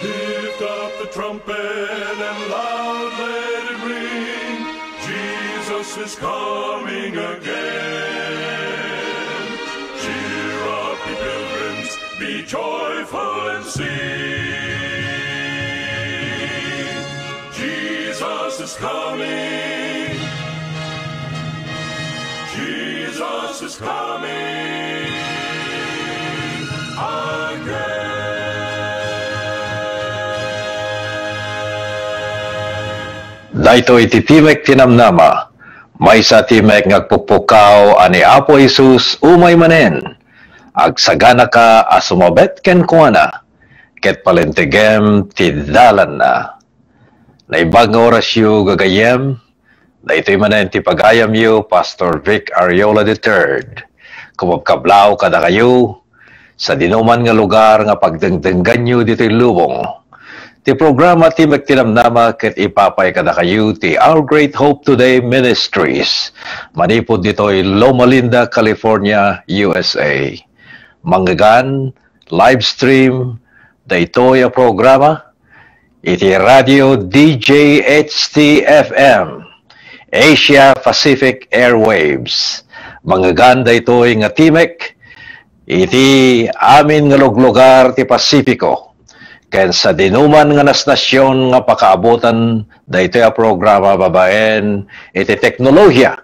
Lift up the trumpet and loud let it ring. Jesus is coming again. Cheer up, ye pilgrims, be joyful and sing. Jesus is coming. Jesus is coming again. Dayto iti Timek Tinamnama, may sa Timek ngagpupukaw ani Apo Jesus umay manen, agsagana ka asumabet ken kuana, ket palentegem ti dalan na. Naibag nga orasyo gagayem, daytoy manen ti pagayam yu, Pastor Vic Ariola III, kumabkablaw kada kayo, sa dinuman nga lugar nga pagdengdenggan yu dito'y lubong. Ti programa Timek Tinamnama ket ipapay kada kayo ti Our Great Hope Today Ministries. Manipod dito'y Loma Linda, California, USA. Manggagan, live stream, daytoy a programa, iti Radio DJHT-FM, Asia Pacific Airwaves. Manggagan daytoy nga Timek, iti amin nga luglugar ti Pasipiko. Ken sa dinuman nga nasnasyon nga pakaabutan daytoy a programa babaen iti teknolohiya,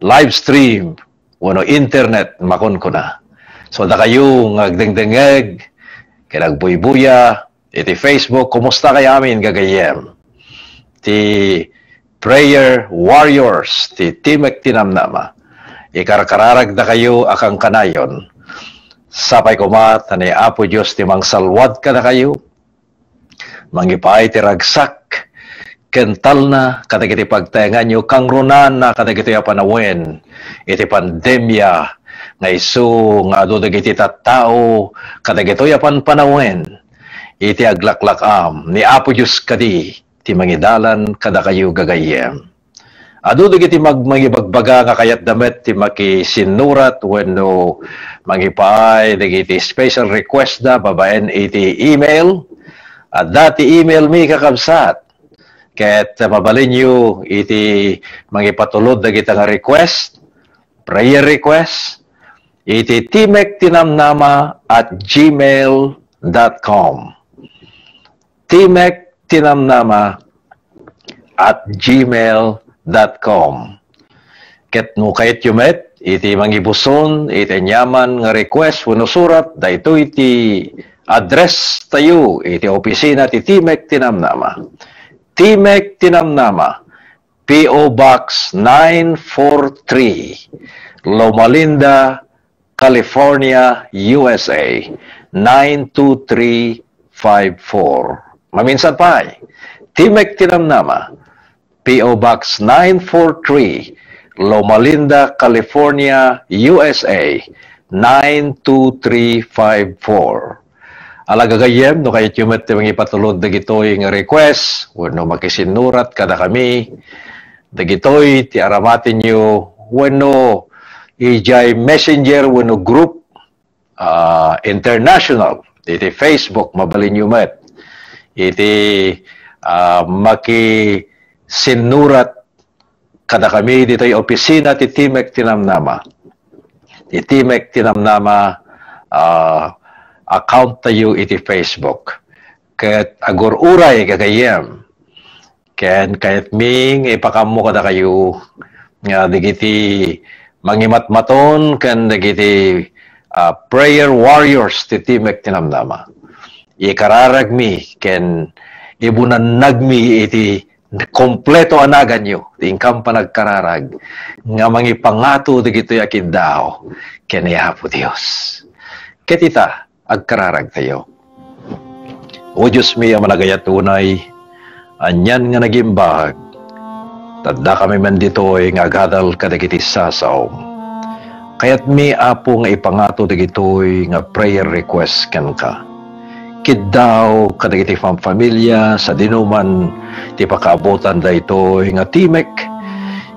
live stream, wano internet makon ko na. So da kayo ngagdengdengeg, kinagbuy-buya, iti Facebook, kumusta kay amin gagayem? Ti Prayer Warriors, ti Timek Tinamnama. Ikarkararag da kayo akang kanayon. Sapay kumat, ni Apo Diyos ti mangsalwad ka na kayo. Mangipay ti ragsak, kental na, katagiti pagtayangan nyo, kangrunan na katagiti panawen, iti pandemya, nga isu, nga ado dagiti tattao, katagito yapan panawen, iti aglaklakam, ni Apo Diyos kadi, ti mangidalan kada kayo gagayem. Ado dagiti mangibagbaga nga kayat damet ti makisinurat wenno mangipay dagiti special request da babaen iti email. At dati email mi kakabsat. Ket mabalin nyo iti mangipatulod dagiti nga request, prayer request, iti timektinamnama@gmail.com. timektinamnama@gmail.com. Ket no kayat yumet, iti mangibuson, iti nyaman nga request, wano surat, dayto iti address tayo, iti opisina ti Timek Tinamnama. Timek Tinamnama, P.O. Box 943, Loma Linda, California, USA, 92354. Maminsan pa Timek Tinamnama, P.O. Box 943, Loma Linda, California, USA, 92354. Alagagayem, no kayat yumet yung ipatulod dagitoy nga request, wano makisinurat kada kami, dagitoy ti aramatin nyo, wano ijay messenger, wano group, international, iti Facebook, mabalin yumet, iti makisinurat kada kami dito'y opisina ti Timek Tinamnama. Ti Timek Tinamnama account tayo iti Facebook. Ket agor uray kagayem. Ken kahit ming ipakamu kada kayo nga digiti mangimatmaton ken digiti prayer warriors ti Timek Tinamnama. Ikararag mi ken ibunannag mi iti kompleto anagan nyo, tingkam pa nagkararag, nga mangipangato digito yakin daw, kaniyapo Diyos. Ketita, agkararag tayo. O Diyos mi, managayat tunay, anyan nga nagimbag, tadda kami man dito'y nga gadal kadagiti sasaw. Kaya't mi apo nga ipangato digito'y nga prayer request ken ka. Kiddaw kadagiti pamilya sa dinuman ti pakaabutan daytoy nga Timek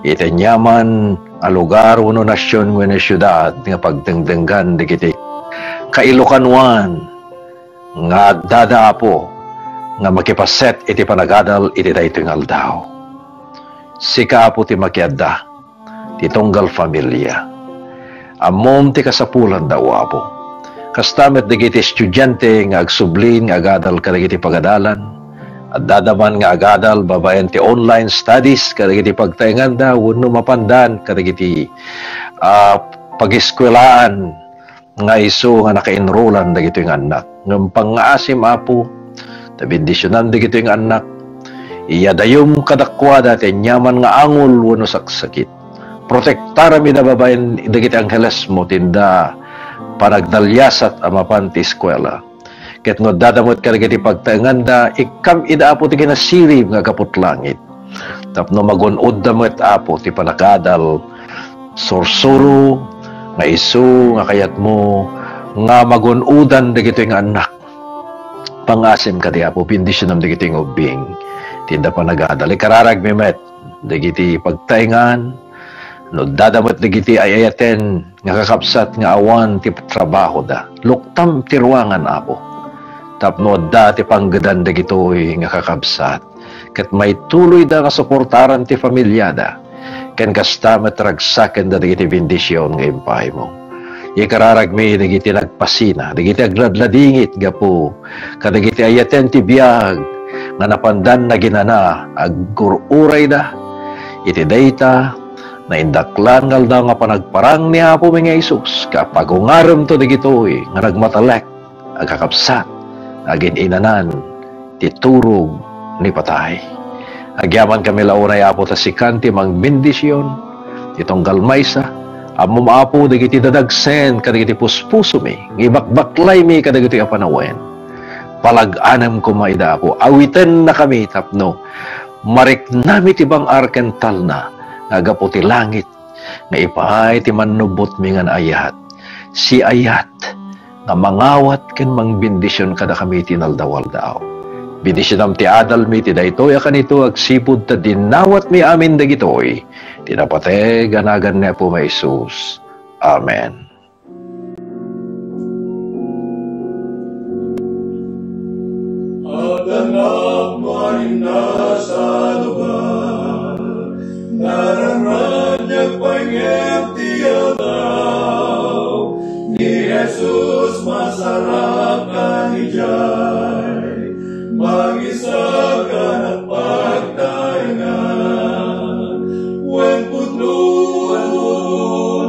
iti nyaman a lugar uno nasyon wenno syudad nga pagdengdenggan digiti kailokanwan nga dadaapo nga makipaset iti panagadal iti daytoy nga aldaw. Sika Apo ti makiadda ti tunggal familia. Ammom ti kasapulan daw Apo. Kastamet dagiti estudyante nga agsublin nga agadal kadagiti pagadalan at dadaman nga agadal babaen ti online studies kadagiti pagtaengan da wenno mapandan kadagiti pag-eskwelahan nga isu nga naka-enrollan dagiti nga anak. Ngem pangaasim Apo ta bendisyonan dagiti nga anak iyadayom kadakwada ti nyaman nga angol wenno saksakit. Protektara mi na babaen dagiti angheles mo tinda panagdalyasat amapan ti eskwela. Ket no dadamot kadagiti pagtaenganda ikam ida Apo ti kinasirib nga kaput langit. Tapno magun-od damot Apo ti panakadal sursuro nga isu nga kayat mo nga magun-udan dagiti nga anak. Pangasim kadi Apo bendisyonan dagiti nga ubing tinda panagadal ikararag mimet dagiti pagtaengan. No dadamot dagiti ayayaten nga kakapsat nga awan ti trabaho da. Luktam ti ruangan Apo. Tapno da ti panggadan dagitoy nga kakapsat. Ket may tuloy da nga suportaran ti pamilya da. Ken kastamet ragsaken da dagiti bendisyon nga impahay mo. Ikararag mi dagiti nagpasina, dagiti agladladingit gapo. Kadagiti ayaten ti biyag nga napandan na ginana aggururay da. Iti dayta na indaklan ngal daw nga panagparang ni Apo mi nga Isus kapagungarem to digitoy nga nagmatalek agkakapsat agin inanan ti turog ni patay. Agyaman kami launay Apo ta sikan ti mang bendisyon itong galmaysa ammom Apo dagiti dadagsen kadagiti puspuso mi ngibakbaklay mi kadagiti apanawen palag-anam ko maida Apo awiten na kami tapno mariknami ti bang arkental na agapo ti langit nga ipaay ti manubot mi nga ayat si ayat nga mangawat ken mangbendisyon kada kami tinaldawal daw bendisyon ti adal mi ti daytoy kanito agsipud ta dinawat mi amin dagitoy tinapate ganagan ni Apo may Isus. Amen. At anak mo ay nasa lugar nararanyag pangem ti adaw ni Jesus masarap ka ni Jai mag-isa ka na pagtaingan wen putlo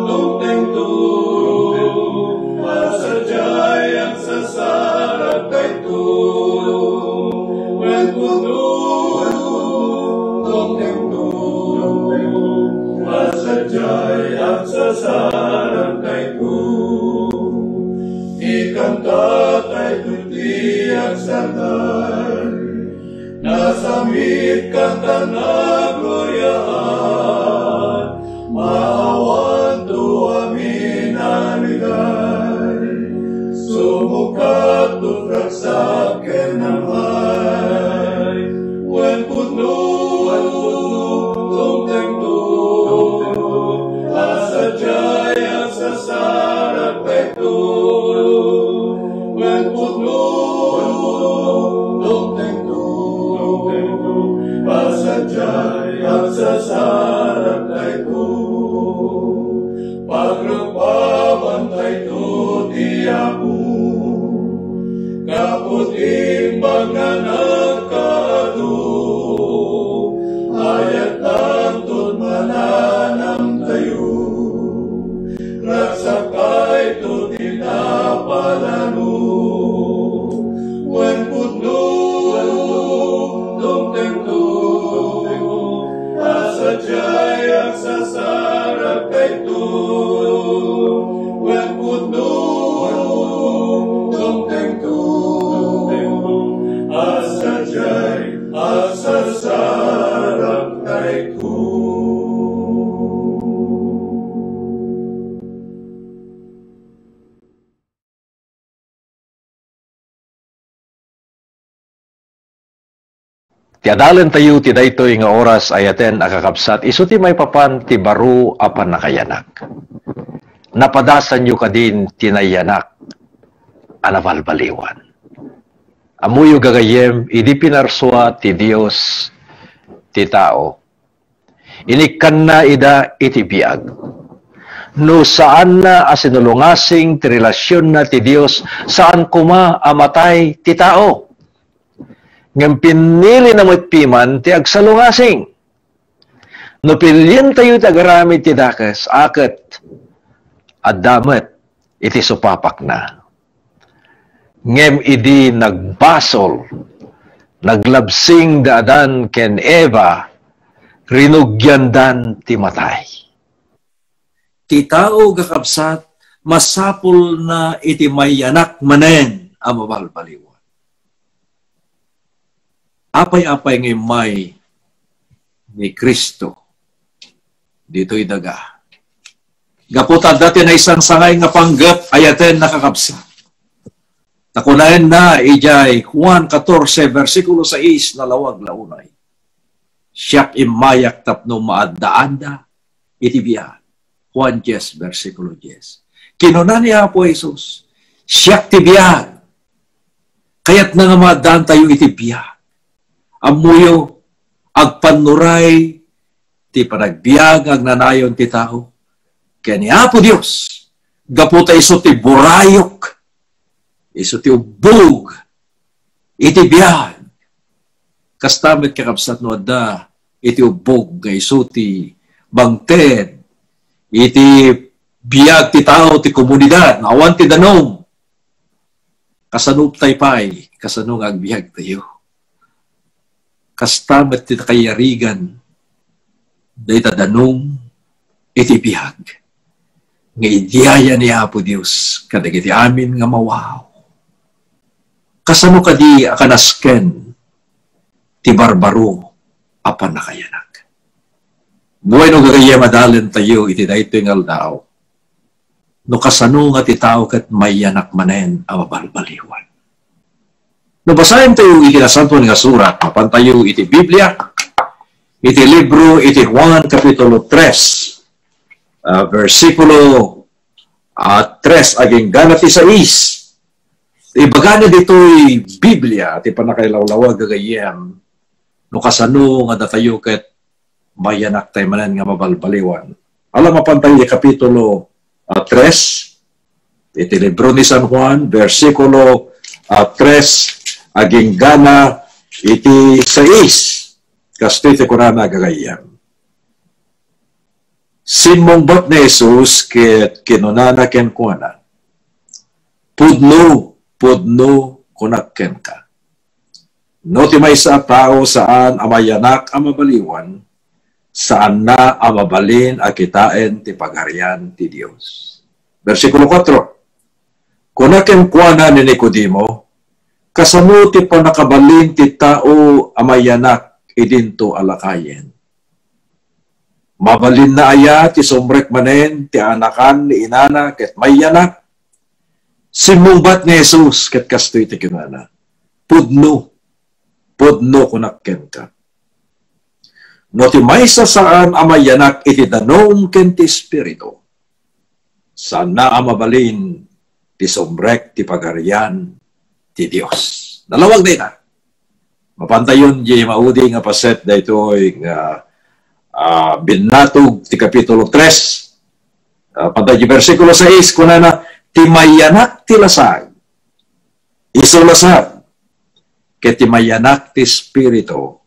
tungteng tu masadyay ang sasarap kay tu wen putlo tungteng tu masadyay ang sasarap kay tu ikanta kay tuti ang sandal nasamit kanta na gloryaan maawan tu amin anigay sumukat tu raksak kenamay wen putno tungteng tu asadyay ang sasarap kay tu wen putno tungteng tu asadyay ang sasarap kay tu pagrupabantay tu ti Apo kaputing mga nagkaado ayat lang tut mananam tayo raksakay tu tinapalano wen putno tungteng tu asadyay ang sasarap kay tu wen putno tungteng tu asadyay ang sasarap kay tu. Tiadalan tayo ti daytoy nga oras ayaten akakapsat isu ti may papan ti baro apan nakayanak. Napadasan yu kadin tinayanak anabalbaliwan. Amuyo gagayem, idi pinarswa ti Dios ti tao. Inikan na ida iti biag. No saan na asinulungasing ti relasyon na ti Dios, saan kuma amatay ti tao. Ngam pinili na piman ti agsalungasing. No pilyen tayo tagaramid ti dakas, aket at damet iti supapak na. Ngem idi nagbasol, naglabsing daadan ken Eva, rinugyandan ti matay. Ti tao kakabsat, masapul na iti mayanak manen ang mabalbaliwan. Apay-apay ng may ni Kristo, dito'y daga. Gaputad dati na isang sangay nga panggap, ayaten nakakabsat. Nakunayan na, ijay, Juan 14, versikulo 6, na lawag launay. Siyak imayak tapno maaddaanda, itibiyan. Juan 10, versikulo 10. Kinunan niya po Jesus, siyak tibiyan. Kaya't nga maadaan tayo itibiyan. Amuyo, agpanuray, ti panagbiag, agnanayon ti tao. Kaya niya po Diyos, gaputa iso ti burayok, iso ti ubog, iti biyan. Kastamit kakabsat no da, iti ubog, iso ti bangted, iti biag ti tao, ti komunidad, awan ti danong, kasanup taypay, kasanong agbiag tayo. Kastamit ti kayarigan, dahi tadanong, iti biag. Nga idiyaya ni Apo Diyos, kadag iti amin nga mawaw. Kasano kadi akanasken, ti barbaro, apan nakayanak. Buhay no gagaya madalen tayo, iti dahito yung aldaw. No kasano nga ti tao kat mayanak manen, awabalbaliwan. No basahin tayo iti nasantuan nga surat, mapan tayo iti Biblia, iti libro, iti Juan Kapitulo 3, versikulo 3, aging ganat 6. Ibagana dito'y Biblia, iti panakailawlawag gagayem, no kasano nga datayo ket mayanak tayo manan nga mabalbaliwan. Alam mapan tayo iti Kapitulo 3, iti libro ni San Juan, versikulo 3, aging gana iti 6. Kastite ko na nagagayam. Sinmongbat ni Jesus ket kinunana ken kuana. Pudno kunak ken ka. No ti may sa tao saan amayanak amabaliwan, saan na amabalin akitain ti pagharian ti Dios. Versikulo 4. Kunak ken kuana ni Nicodemo, kasano ti panakabalin ti tao amayanak idinto alakayen. Mabalin na aya ti sombrek manen ti anakan ni inana ket mayanak. Simungbat ni Jesus ket kastoy ti kinana. Pudno kunakken ka. No ti maysa saan amayanak iti danong ken ti espiritu. Saan na amabalin ti sombrek ti pagarian ti Dios. Dalawag din na. Mapantayon di maudi nga paset da ito nga binatog ti Kapitulo 3. Pantay di versikulo 6, kunana, ti mayanak ti lasag. Iso lasag. Ket ti mayanak ti espiritu.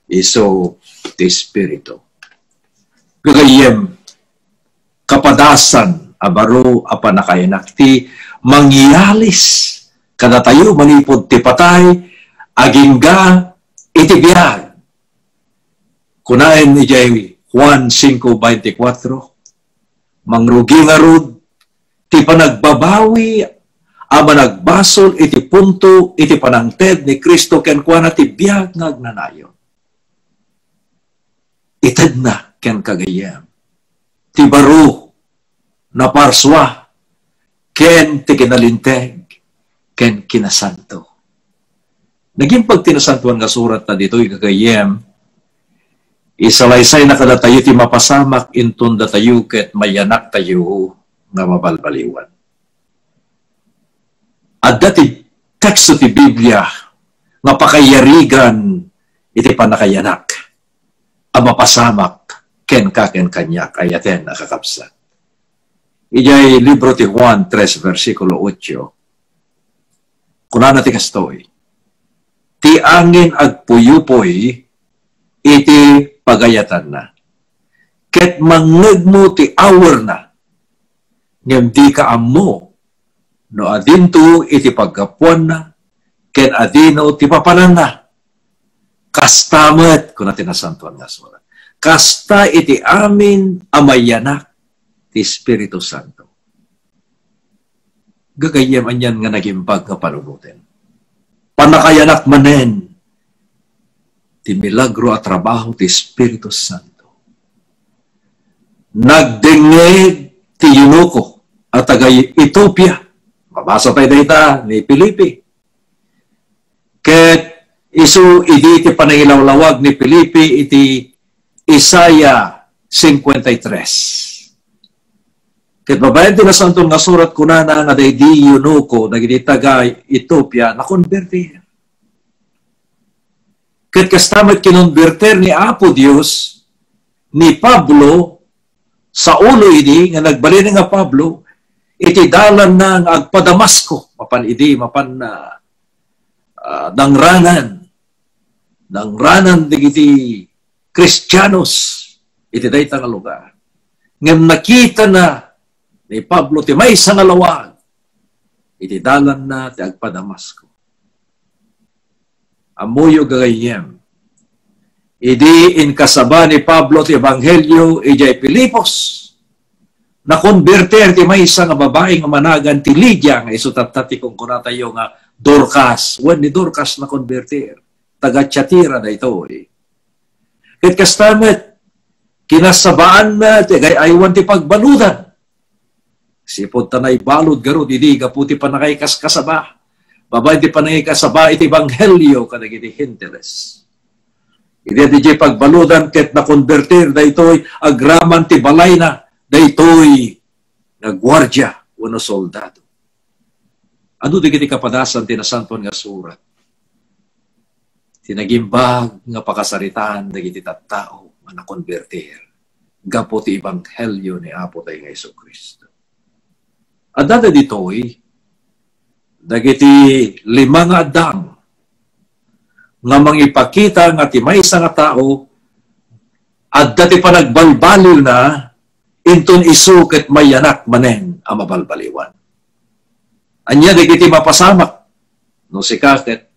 Iso ti espiritu. Gagayem, kapadasan, abaro, apanakayanak, ti mangyalis, kada tayo manipod ti patay, agingga iti biyag. Kunain ni Jay Juan 5:24, mangrugi nga rod, ti panagbabawi, ama nagbasol iti punto, iti panangted ni Kristo ken kuana ti biyag nga agnanayon. Ited na ken kagayam. Ti baro na parswa, ken ti kinalinteg, ken kinasanto. Naging pagtinasantuan nga surat na dito, ikagayem, isalaysay na kada tayo ti mapasamak intun da tayo ket mayanak tayo nga mabalbaliwan. At dati teksto ti Biblia nga pakayarigan iti panakayanak, ang mapasamak ken kanyak ayaten nakakapsat. Ijay libro ti Juan 3, versikulo 8. Kunana ti kastoy, ti angin agpuyupoy iti pagayatan na. Ket mangeg mo ti hour na, ngem di ka ammo, no adinto iti paggapuan na, ken adino ti papanan na. Kastamet, kung natin nasantuan nga surat, kasta iti amin amayanak ti Espiritu Santo. Gagayem anyan nga nagimbag nga panunutin. Panakayanak manen, ti milagro at trabaho ti Espiritu Santo. Nagdingeg ti Eunuco at taga Ethiopia. Mabasa tayo dita ni Filipi. Ket isu idi iti panangilawlawag ni Filipi iti Isaiah 53. Ket babayan ti nasantun nga surat kunana nga daydi Eunuco dagiti taga Ethiopia nakonvertir. Ket kastamat kinonverter ni Apo Dios ni Pablo sa ulo idi nga nagbalin nga Pablo iti dalan na nga agpa Damasco mapan idi mapan nangranan digiti Kristiyanos iti dayta nga lugar. Ngem nakita na ni Pablo ti maysa nga lawag iti dalan na ti agpa Damasco. Amuyo gagayem. Idi inkasaba ni Pablo ti Ebanghelyo ijay Pilipos. Nakonverter ti maysa nga babae nga managan ti Lydia nga isutatati kung kunatayo nga Dorcas. Wen ni Dorcas nakonverter. Taga Tiatira na ito. Ket kastamet kinasabaan na ti aywan ti pagbaludan. Sipod tanay balod garud idi gaputi panakay kaskasaba. Babay ti panay kasaba iti Ebanghelyo kadagiti Hinteles. Idi di pagbaludan ket nakonvertir daytoy agraman ti balay na daytoy nagwardya wenno soldado. Adu digiti kapadasan ti nasanton nga surat. Tinagimbag nga pakasaritaan dagiti tattao nga nakonvertir gapo ti Ebanghelyo ni Apo tayo nga Jesucristo. At dada ditoy dagiti 5 nga addang nga mangipakita nga ti maysa nga tao at dati pa nagbalbalil na inton isu ket mayanak manen ang mabalbaliwan. Anya dagiti mapasamak no si kaket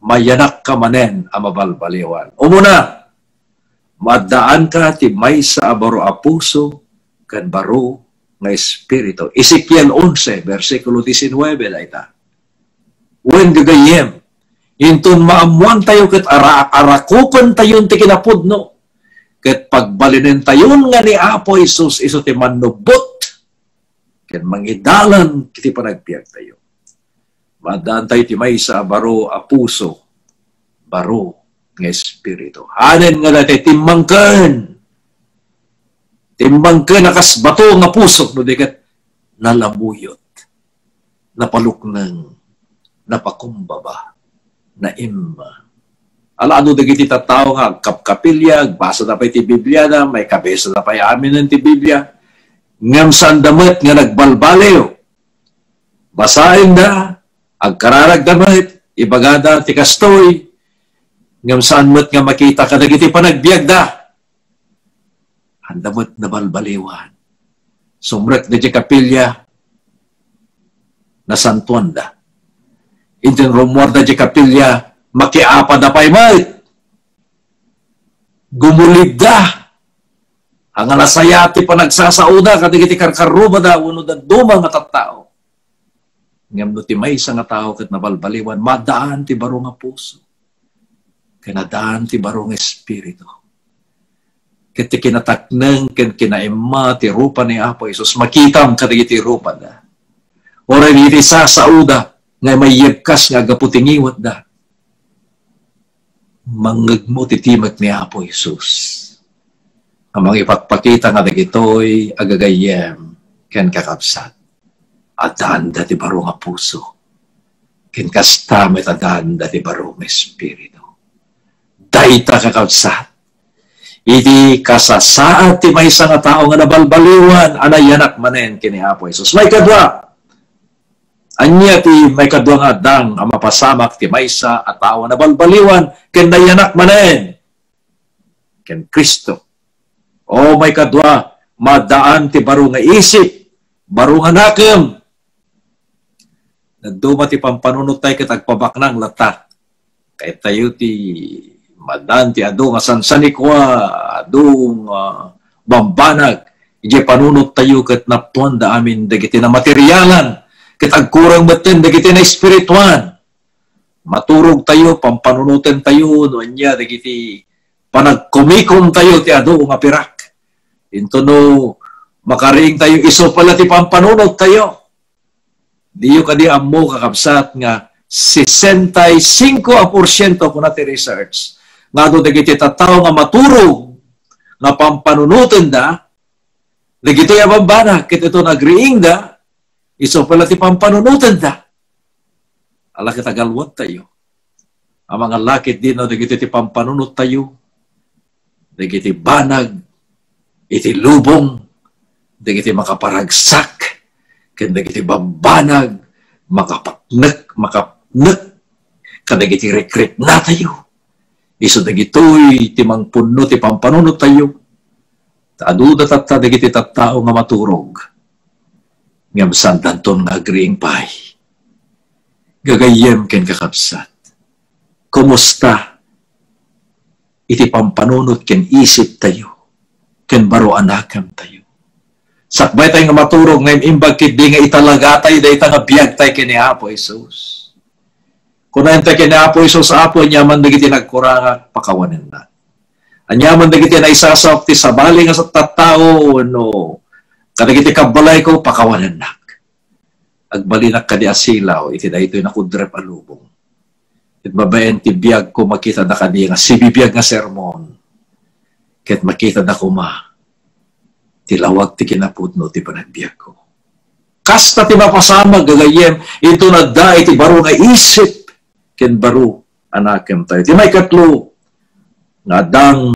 mayanak ka manen ang mabalbaliwan. Umuna, madaan ka ti maysa baro a puso ken baro nga espiritu. Ezekiel 11, versikulo 19 dayta. Wen gagayem, inton maamuan tayo ket arakupon tayon ti kinapudno. Ket pagbalinen tayon nga ni Apo Isus isu ti manubot. Ket mangidalan kiti panagbiag tayo. Madaan tayo ti maysa baro a puso, baro nga espiritu. Hanen nga dati timmangken. Timbangken akas bato nga puso no diket nalamuyot, napaluknang, napakumbaba, naimma. Alaano dagiti tattao nga kapkapilya, basa na pa iti Biblia na, may kabesa na pa amin ng ti Biblia. Ngam sandamet nga nagbalbaliw. Basahin na, agkararag damit, ibagada ti kastoy, ngam sanmet nga makita ka dagiti panagbiag da. Andamot na balbaliwan. Sumrek na di kapilya, nasantuan da. Intin rumor na di kapilya, makiapa na pa'y mait. Gumulib da. Ang alasayati pa nagsasauna, kadigiti karkaruba da, uno da dumang at tao. Ngam no ti maysa nga tao kat nabalbaliwan, madaan ti baro nga puso. Kanadaan ti baro nga espiritu. Ket ti kinatakneng ken kinaimma ti rupa ni Apo Isus, makitam kadigiti rupa da. Ora iti sasauda, nga may yebkas nga gaputingiwat da. Mangagmo ti timek ni Apo Isus. Amang ipagpakita nga dagitoy agagayem ken kakabsat. At daan dati baro nga puso. kinkasta metadan dati barong espiritu. Dayta kakabsat. Iti kasasaat ti maysa nga tao nga nabalbaliwan anayanak manen kini Apo Jesus. May kadwa. Anya ti may kadwa nga dang ang mapasamak ti maysa at tao nga nabalbaliwan ken nayanak manen ken Kristo. O may kadwa madaan ti baro nga isip, baro nga nakem. Nagduma ti pampanunot tayo katagpabaknang lata. Kahit tayo ti madan ti ado nga sansanikwa, ado bambanag, ije panunot tayo kat naptuan da amin dagiti na materialan, kat agkurang batin dagiti na espirituan. Maturog tayo, pampanunutin tayo, no anya dagiti panagkumikom tayo ti ado nga pirak. Into no, makariing tayo iso pala ti pampanunot tayo. Diyo kadi amo kakabsat nga 65% ko na ti research nga do dagiti tattao nga maturog nga pampanunutan da dagiti abambana ket ito nagriing da iso pala ti pampanunutan da ala kitagalwat tayo ang mga lakit din no dagiti ti pampanunut tayo dagiti banag iti lubong dagiti makaparagsak ken dagiti bambanag makapaknek kadagiti rekret na tayo. Iso dagitoy timang puno ti pampanunot tayo. Aduda tatta dagiti tattao nga maturog. Ngam sandanton nga agriing pay. Gagayem ken kakabsat. Kumusta iti pampanunot ken isip tayo. Ken baro anakam tayo. Sakbay tayo nga maturog ngayon imbag kidi nga italaga tayo dahi nga biyag tayo kini Apo Jesus. Kung naintay kini Apo Jesus sa Apo, anyaman dagiti nagkurangak, pakawanin na. Anyaman dagiti na isasap ti sabali nga sa tattao, no, kadagiti kabalay ko, pakawanin na. Agbalinak ka di asilaw, iti na ito'y nakudrep alubong. It babayan ti biyag ko, makita na ka di nga sibibiyag nga sermon. Ket makita na ko tilawag ti kinapudno ti panagbiag ko. Kasta ti mapasamag gagayem, ito na da iti baro nga isip, ken baro anakem tayo. Ti may katlo, nga dang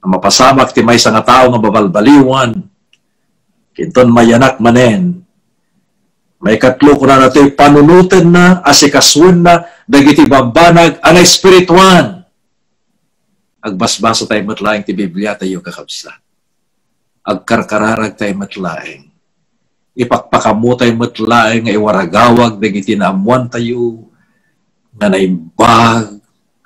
mapasamak ti may nga tao nga babalbaliwan, kinton mayanak manen, may katlo ko na nato panunutin na, asikaswan na, dagiti babanag, ang espirituan. Agbasbaso tayo matlaing ti Biblia tayo kakabsa. Agkarkararag tayo matlaing. Ipakpakamu tayo matlaing nga iwaragawag dagiti naamuan tayo nga naimbag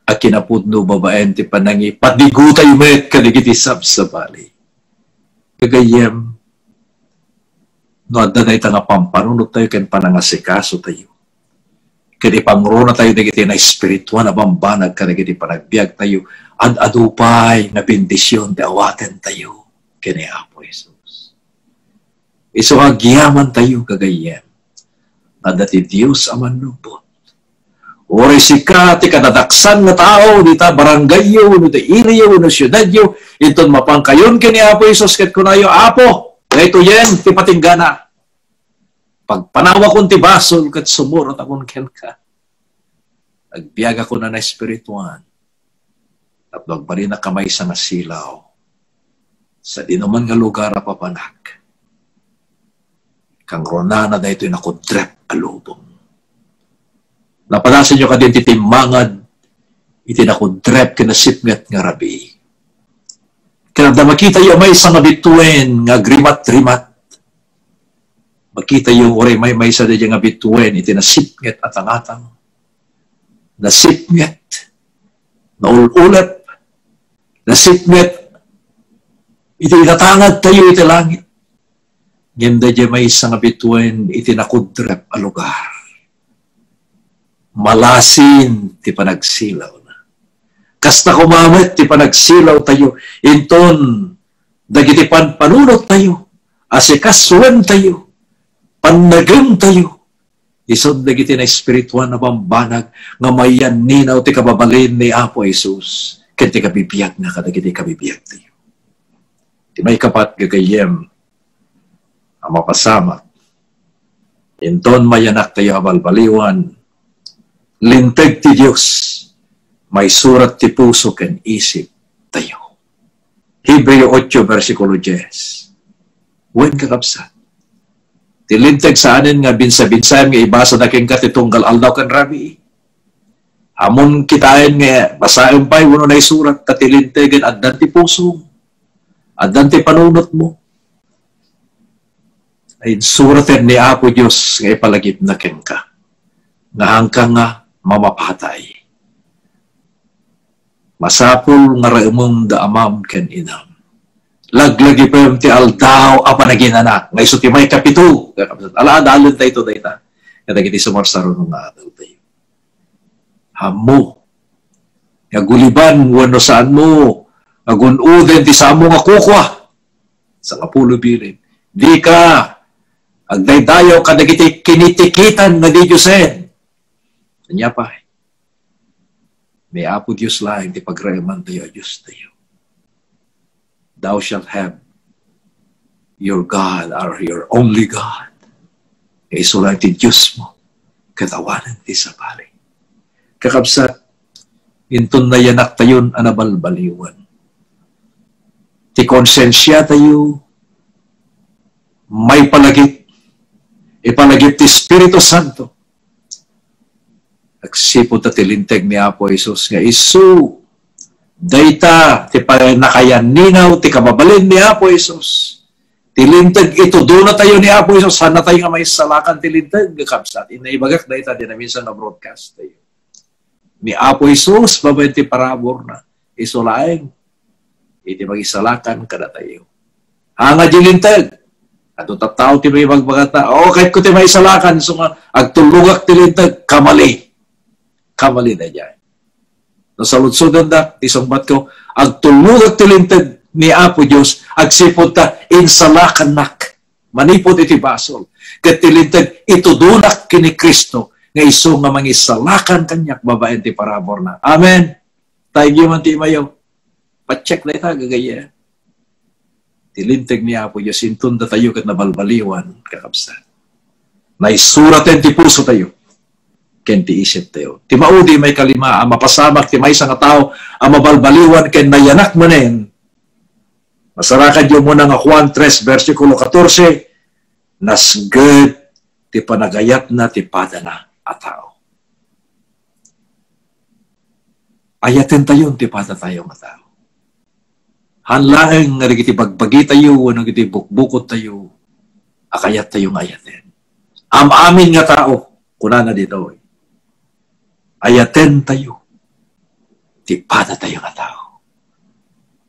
at kinapudno babaen ti panangi patigo tayo met kadagiti sabsabali. Kagayem no adda na nga pampanunot tayo ken panangasikaso tayo. Kadi pangrona tayo dagiti na espirituan na bambanag kadagiti panagbiag tayo ad-adupay na bendisyon ti awaten tayo kini Apo Jesus. Iso agyaman tayo kagayem na dati Diyos aman lubot. Ori sika ti kadadaksan nga tao dita baranggayo, dita iriyo, no syudadyo, iton mapangkayon kini Apo Jesus ket kunayo Apo, dayto yen ti patinggana. Pagpanawa kon ti basol ket sumurot akon ken ka. Agbiag ako na espirituan. At magbali na kamay sa masilaw sa dinuman nga lugar a papanak. Kang ronana da ito'y nakudrep alubong. Napanasin nyo ka din titimangad, iti nakudrep kinasipngat nga rabi. Kaya makita yung may isang abituin nga grimat-rimat. Makita yung oray may isa din nga abituin, iti nasipngat at angatang. Nasipngat, naululat, nasipngat, iti itatangad tayo iti langit. Ganda dyan may isang abituin, iti nakudrep a lugar. Malasin, ti panagsilaw na. Kasta kumamit, ti panagsilaw tayo. Inton, dagiti panunot tayo. Asikasuan tayo. Panagam tayo. Isod dagiti na espirituan na bambanag, nga mayan ninaw ti kababalin ni Apo Jesus. Ken ti kabibiyag na kadagiti kabibiyag tayo. Ti may kapat gagayem, ang mapasamak. Inton mayanak tayo abalbaliwan, linteg ti Diyos, may surat ti puso ken isip tayo. Hebreo 8, versikulo 10. Wen kakabsat. Ti linteg sa anin nga binsa-binsayan nga ibasa na ken katitunggal aldaw ken rabi. Amon kitain nga basayon pa'y wano na isurat katilintegan addan ti puso. Addan ti panunot mo. Ay suraten ni Apo Diyos nga ipalagip na ken ka. Nga hangkang nga mamapatay. Masapul nga raimong daamam ken inam. Laglagi pa yung ti aldaw apa na ginanak. Nga iso ti may kapito. Alaan-alun tayo ito dayta. Kaya kiti sumarsaro ng adal tayo. Hamo. Nga guliban, wano saan mo. Nga gunuden ti samo nga kukwa. Sa kapulo bilin. Di ka. Agdaydayo ka nagiti kinitikitan na di Diyosen. Kanya pa. May Apo Diyos lang ti pagrayaman tayo, Diyos tayo. Thou shalt have your God or your only God. Iso lang ti Diyos mo. Katawanan ti sapali. Kakabsat, inton na yanak tayon anabalbaliwan. Ti konsensya tayo, may palagip. Ipalagip ti Espiritu Santo. Agsipod ta tilinteg ni Apo Isus nga isu. Dayta, ti nakayan ninaw, ti kababalin ni Apo Isus. Tilinteg, ito doon na tayo ni Apo Isus. Sana tayo nga may salakan tilinteg. Kapsat, inaibagak dayta, di na minsan na broadcast tayo. Ni Apo Isus, babay ti parabor na. Isulaeng, iti mag-isalakan kada tayo. Hanga dilinteg. At tataw ti may magbagata. Kahit ko ti may isalakan, so nga, agtulugak tilinteg, kamali. Kamali na dyan. No, sa lutsudan da, isangbat ko, agtulugak tilinteg ni Apo Diyos, agsipod ta, insalakan nak. Manipod iti basol. Kat tilinteg, itudunak kini Kristo, nga iso nga mangisalakan kanyak, babaen ti parabor na. Amen. Tayo man ti mayo. Pa-check na ita, gagaya. Tilinteg ni Apo Diyos, intun da tayo kat nabalbaliwan, kakabsan. Naisuraten ti puso tayo. Ken ti isip tayo. Ti maudi may kalima, ang mapasamak ti may isang tao, ang mabalbaliwan ken nayanak manen. Masarakan yung muna nga Juan 3, versikulo 14, nasged ti panagayat na ti padana a tao. Ayaten tayo ti pada tayo nga tao. Hanlaeng nga nagiti bagbagi tayo, nagiti bukbukot tayo, akayat tayo nga ayaten. Amin nga tao, kuna na dito. Ayaten tayo, tipada tayo nga tao.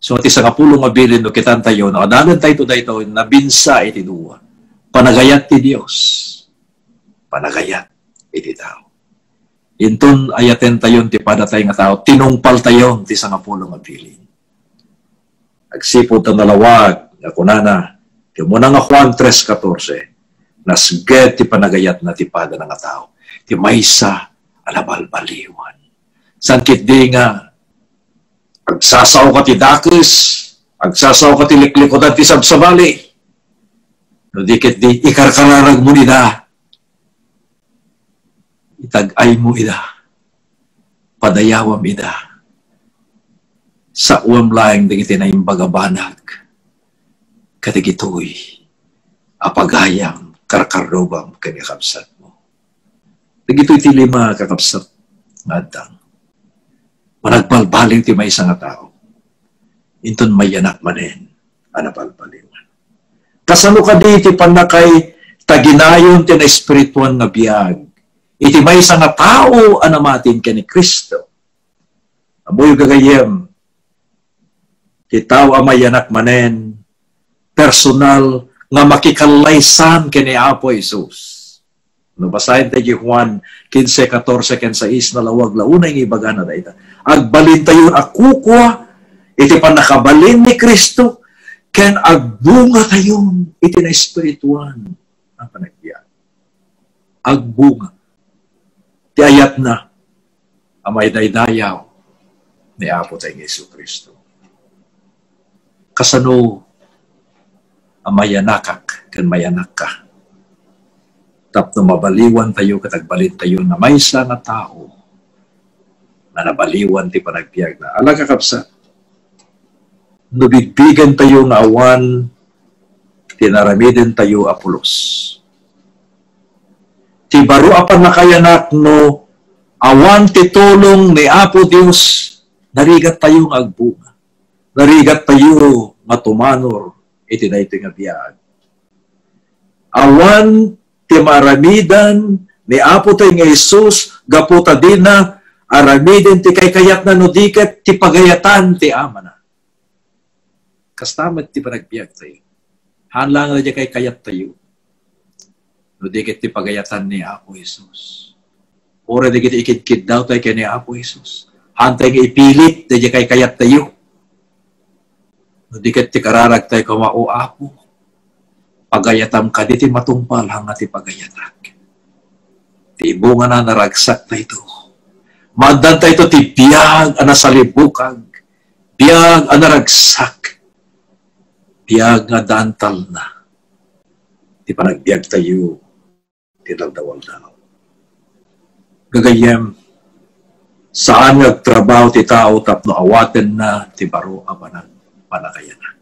So, iti sa kapulong mabilin, no, kitan tayo, no, adalan tayo dito, nabinsa iti duwa. Panagayat ti Diyos. Panagayat iti tao. Inton ayaten tayo, tipada tayo nga tao, tinungpal tayo, ti sa kapulong mabilin. Agsipod ang nalawag, nga kunana, ti muna nga Juan 3:14, nasged ti panagayat na tipada nga tao. Ti maysa alabalbaliwan. Sangkit di nga, agsasaw ka ti dakis, agsasaw ka ti liklikodan ti sabsabali. No dikit di, ikarkararag mo nida. Itagay mo ida. Padayawam ida. Sa uwam laing digiti na imbagabanag. Katigitoy, apagayam, karkarobam, kanyakabsat. Nagito'y ti lima kakapsat ngadang. Managbalbaliw ti may isang tao. Inton mayanak manen, anabalbaliwan. Kasano ka di ti panakay taginayon ti na espirituan nga biyag. Iti may isang tao anamatin ka ni Kristo. Amoy gagayem, ti tao amayanak manen, personal nga makikalaysan ka ni Apo Isus. No, basahin tayo Juan 15:14 ken 6 na lawag launay ng ibaga na dayta. Agbalin tayo akukwa, iti panakabalin ni Kristo, ken agbunga tayo, iti na espirituan ang panagbiyan. Agbunga. Ti ayat na, amay daydayaw ni Apo tayo Yesu Kristo. Kasano, amayanakak, ken mayanak ka. Tapno mabaliwan tayo, katagbalin tayo na may isa nga tao, na nabaliwan ti panagbiag na. Ala kakabsat, nubigbigan tayo nga awan, tinaramidin tayo Apolos. Ti baro apan nakayanak no, awan ti tulong ni Apo Dios, narigat tayo nga agbunga. Narigat tayo nga tumanor, iti na ito nga biyag. Awan ti maramidan ni Apo tayo nga Isus, gaputa din na, aramidin ti kayat na no diket, ti pagayatan ti ama na. Kastamat ti panagbiag tayo. Hanlang na kay kayat tayo. No diket ti pagayatan ni Apo Isus. Ora di kita ikid-kid daw tayo kay ni Apo Isus. Hantay nga ipilit, di kay kayat tayo. No diket ti kararag tayo kumao Apo. Pagayatam ka, di ti matungpal hanga ti pagayatak. Ti bunga na naragsak na ito. Madan tayo ito ti biyag ana salibukag. Biyag ana ragsak. Biyag nga dantal na. Ti panagbiag tayo. Ti daldawal daw. Gagayem, saan nagtrabaho ti tao tapno awaten na ti baro abanan panakayanan.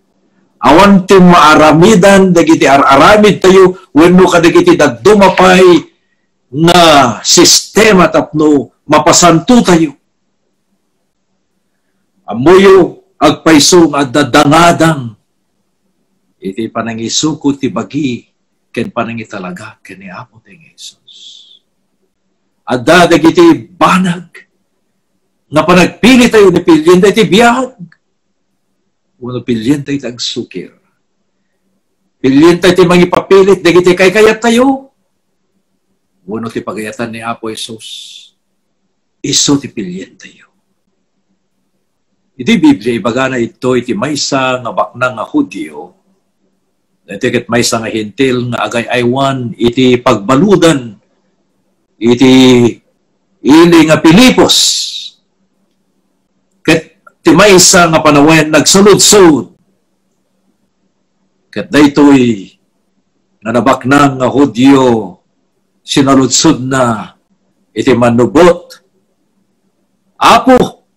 Awan ti maaramidan, dagiti aramid tayo, wenno ka dagiti dagdumapay na sistema tapno mapasanto tayo. Amuyo agpaiso nga dadangadang iti panangisuko ti bagi ken panangitalaga ken ni Apo tayong Jesus. Adda dagiti banag nga panagpili tayo ni pilyen ti biyag. Uno pilyen tayo tagsukir. Pilyen tayo ti mangipapilit dagiti kayat tayo. Uno ti pagayatan ni Apo Jesus. Iso ti pilyen tayo. Iti Biblia ibaga na ito iti maysa nga baknang nga Hudyo. Iti ket maysa nga hintil nga agay aywan iti pagbaludan iti ili nga Pilipos. Ket ti maysa nga panawen nagsulod-sud. Ket daytoy nga nabaknang nga Hudyo sinaludsod na iti manubot. Apo,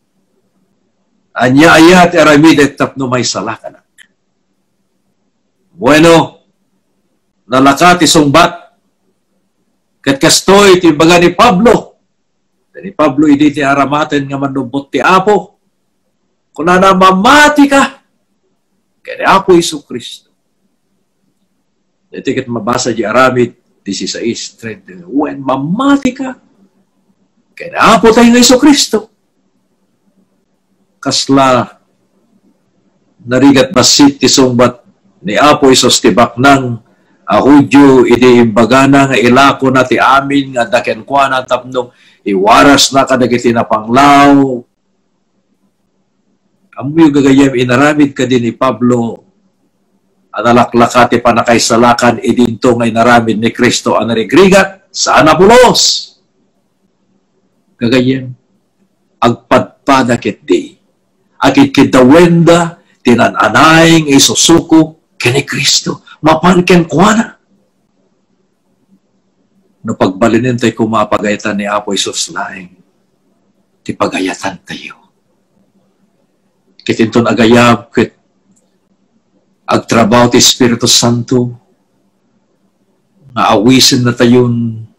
anya ayat eramidet tapno may salakanak. Bueno, nalaka ti sungbat. Ket kastoy ti baga ni Pablo. Ni Pablo idi ti aramaten nga manubot ti Apo. Kuna na mamati ka. Kaya Apo Isu Kristo. Iti ket mabasa di aramid 16:30. When mamati ka. Kaya Apo tayo nga Isu Kristo. Kasla narigat basit ti sungbat ni Apo Isus ti baknang Hudyo iti imbagana nga ilako na ti amin nga dakenkwa na tapno iwaras na kadagiti na panglaw. Amoy gagayem inaramid ka din ni Pablo analaklaka ti panakaisalakan idinto nga inaramid ni Kristo anarigrigat sa Apolos. Gagayem agpadpada ket di akit kitawenda tinananay nga isusuko kini Kristo. Mapanken kuana. No pagbalinin tayo kumapagayatan ni Apo Isus laing, ti pagayatan tayo. Kitinton agayab, kit agtrabaho ti Espiritu Santo, nga awisin na tayon,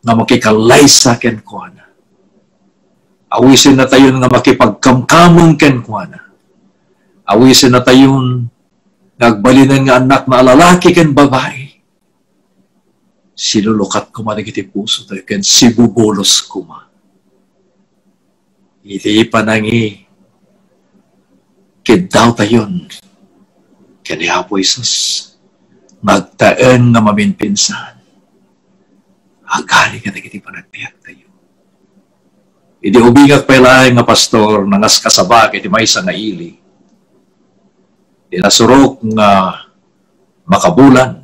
nga makikalaysa ken kuana. Awisin na tayon, nga makipagkamkamon ken kuana. Awisin na tayon, nagbalinan nga anak na lalaki ken babae. Silulukat ko manigiti puso tayo ken sibubolos ko ma. Iti panangi kidaw tayon ken ni Apo Isus magtaen nga maminpinsan. Agali ka nagiti panagbiag tayo. Iti ubingak pailahay nga pastor nangas kasabak iti maysa nga ili. Dinasurok nga makabulan.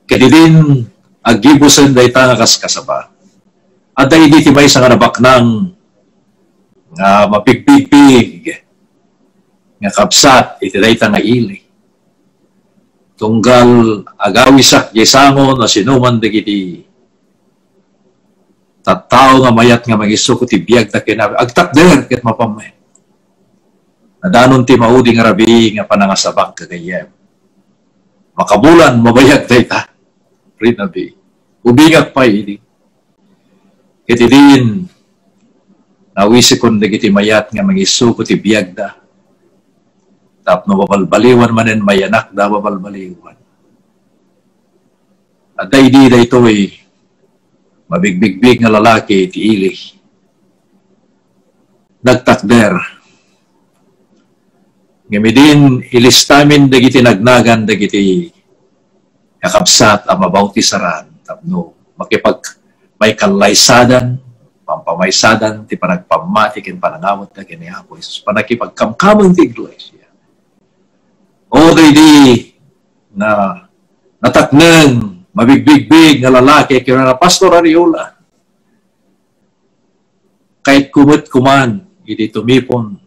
Kaya din agibusan da ita nga kaskasaba. At dahil di tibay sa nga nabaknang nga mapigpigpig nga kapsat iti da ita nga ili. Tunggal agawisak jesango na sinuman digiti Tattao nga mayat nga mag-isu ko ti biyag ta kinabi. Agtakder ket mapamay. Nadanon ti maudi nga rabi nga panangasabak kagayem. Makabulan, mabayag dayta. Rinabi. Ubingak pa ini. Iti din, nawisi kon dagiti mayat nga mag-isu ko ti biyag da. Tapno babalbaliwan manen mayanak da babalbaliwan. At daydi da ito'y mabigbigbig nga lalaki iti ili. Nagtakder. Ngamidin ilistamin dagiti nagnagan dagiti kakabsat ang mabautisaran. Tapno makipag may kalaysadan, pampamaysadan, ti panagpamati kin panangamot na kini Apo Isus. Panakipagkamkamang ti iglesia. O daydi na natakneng mabigbigbig nga lalaki kaya na Pastor Ariola. Kahit kumut kuman, iti tumipon,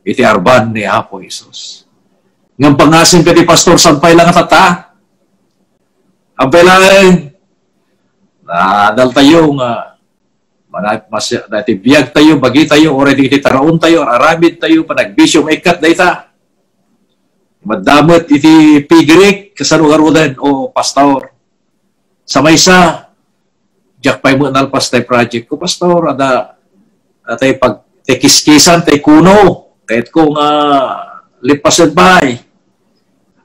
iti arban ni Apo Isus. Ngam pangasin ka ti Pastor, sampay lang tata. Ampay lang, nadal tayo nga, dati biyag tayo, bagi tayo, already iti taraon tayo, aramid tayo, panagbisyo, maikat dayta. Madamot iti pigirik, kasarugarudan, o Pastor. Sa maysa, jak pa'y mo nalpas tayo project ko, Pastor, ada tayo pag tekiskisan, tayo kuno, kahit ko nga lipasan bay,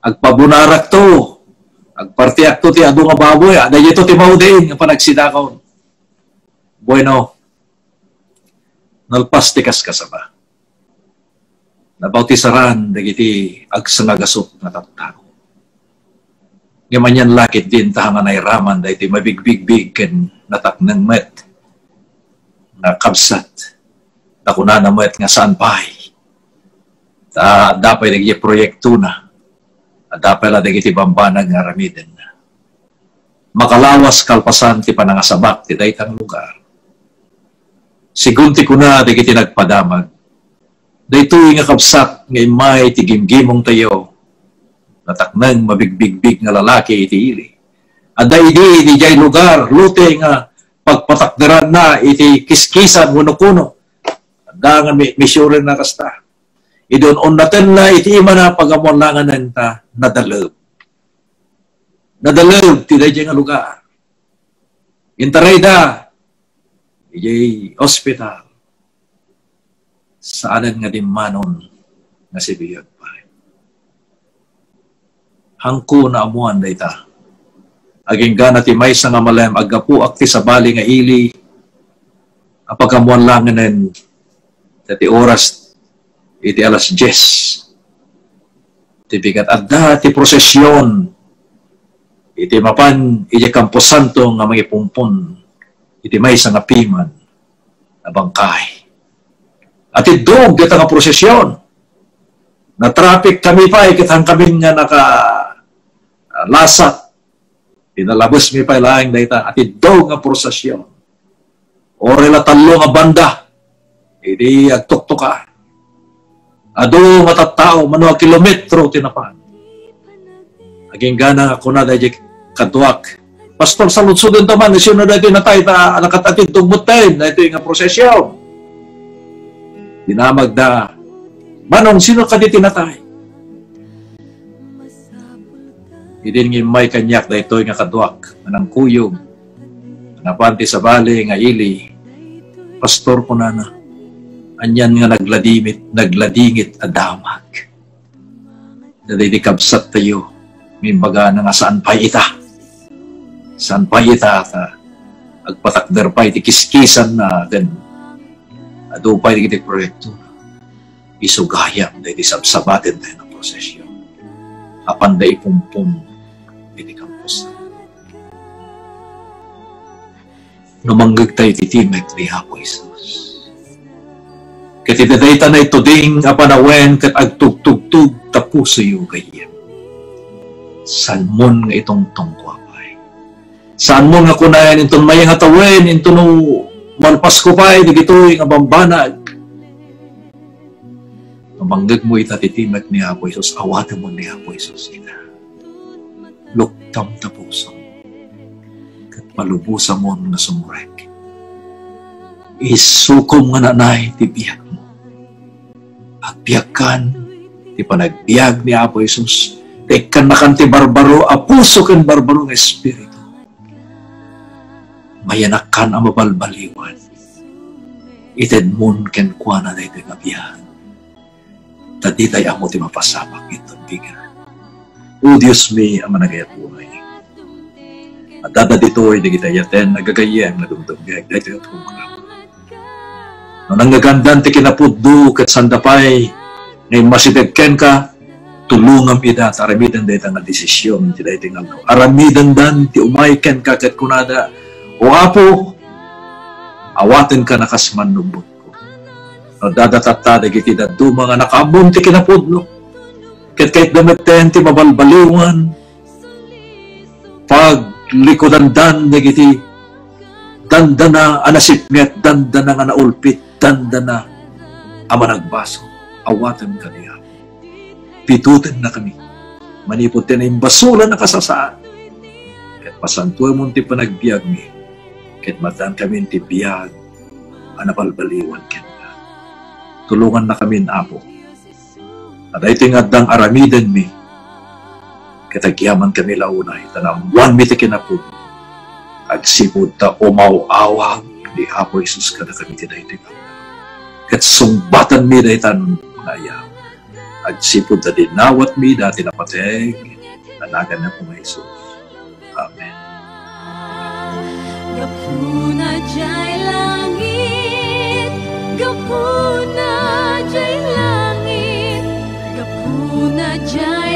agpabunarak to, agpartiak to ti ado nga baboy, ada ito ti maudin, nga panagsidakaw. Bueno, nalpas ti kaskasaba. Nabautisaran, dagiti agsangagasok na tattao. Ngamanyan lakit din tahangan ay raman dahil mabigbigbig ken nataknang met na kabsat na kunana met nga saan pay. Dapay naging proyekto na at dapay la dagiti bambanag nga ramiden na. Makalawas kalpasan ti panangasabak ti daytang lugar. Sigunti ko na dagiti nagpadamag. Daytoy nga kabsat nga imay ti gimgimong tayo nataknang mabigbigbig nga lalaki iti ili. Ada idi di jay lugar, lute nga pagpatakderan na iti kiskisan kuno-kuno. Ada nga misyurin na kasta. Idon natin na iti ima na pagamulangan nanta nadalab. Nadalab ti jay nga lugar. Intaray da, iti hospital. Saanan nga dimmanon nga si biyag pa. Hangko na amuan dayta. Aging gana ti may nga malem agapu akti sa bali nga ili apagamuan langanen dati oras iti alas 10. Ti bigat adda ti prosesyon iti mapan iti Campo Santo nga mga pumpon iti may nga piman na bangkay. At idog dito nga prosesyon na traffic kami pa ikitang kami nga lasat. Tinalabos mi pa ilaing dayta at idog nga prosesyon. Ore la talo nga banda. Idi agtuktuka. Ado nga tattao mano kilometro tinapan. Aging gana ako na dayjek katuak. Pastor sa lutsudon taman isyo na dayto natay ta nakatatid tugbot tayo dayto nga prosesyon. Dinamag da manong sino ka di tinatay? Idin nga may kanyak da ito'y nga kaduak, anang kuyog, napanti sa bali nga ili, Pastor ko na anyan nga nagladingit adamag. Naday kabsat tayo, mimbaga na nga saan pa ita. Saan pa ita, agpatakder pa iti kiskisan na, then, ado pa iti proyekto na. Isugayam na iti sabsabatin tayo ng prosesyon. Apan da ipumpum iti kampus. Numanggag tayo titimek ni Apo Isus. Katitadayta na ito ding apanawen kat agtugtugtug tapuso yu kayem. Salmon nga itong tungkwapay. Saan mo nga kunayan itong may nga tawen, itong malpas ko pa'y digito'y nga bambanag. Numanggag mo itatitimek ni Apo Isus, awatan mo ni Apo Isus ina. Luktam tapuso. Kat palubusan mo na sumurek. isukom nga nanay ti biyag mo. Agbiyakan ti panagbiag ni Apo Jesus. Tekan na kan ti barbaro, apuso kan barbaro ng Espiritu. Mayanakan ang mabalbaliwan. Ited mon ken kuana na ito nga biyag. Tadi tayo amo ti mapasapak itong bigan. O Diyos mi, ang managayat buhay. At dada dito ay digitayaten, nagagayang nadumdumgag, dahil ito yung mga. No nanggagandan ti kinapuddo kat sandapay, ngayon masipagken ka, tulungam ida, at aramidan dahil nga desisyon, ti dahil nga aramidan dan, ti umayken ka kat kunada, o Apo, awaten ka nakasman numbot ko. No dadatata, digiti daddo, mga nakabon ti kinapudno, kahit damiten ti mabalbaliwan, paglikodan dan, nagiti, dandana anasipnget, dandana nga naulpit, dandana ama nagbaso, awatan ka niya. Pitutin na kami, maniputin na yung basula na kasasaan. Kahit pasantuay mo ti panagbiag mi, kahit matan kami ti biyag, anabalbaliwan kanya. Tulungan na kami, Apo. At ay tingadang aramidan mi, katagyaman kami launay, tanamuan mi ti kinapod, agsipod ta umaw-awag ni Apo Jesus kada kami tinaytingan. Kat sumbatan mi dahitan mga ayaw, agsipod ta dinawat mi dati napateg, nanagan na po Jesus. Amen. Gapuna jay langit, gapuna jay langit, gapuna jay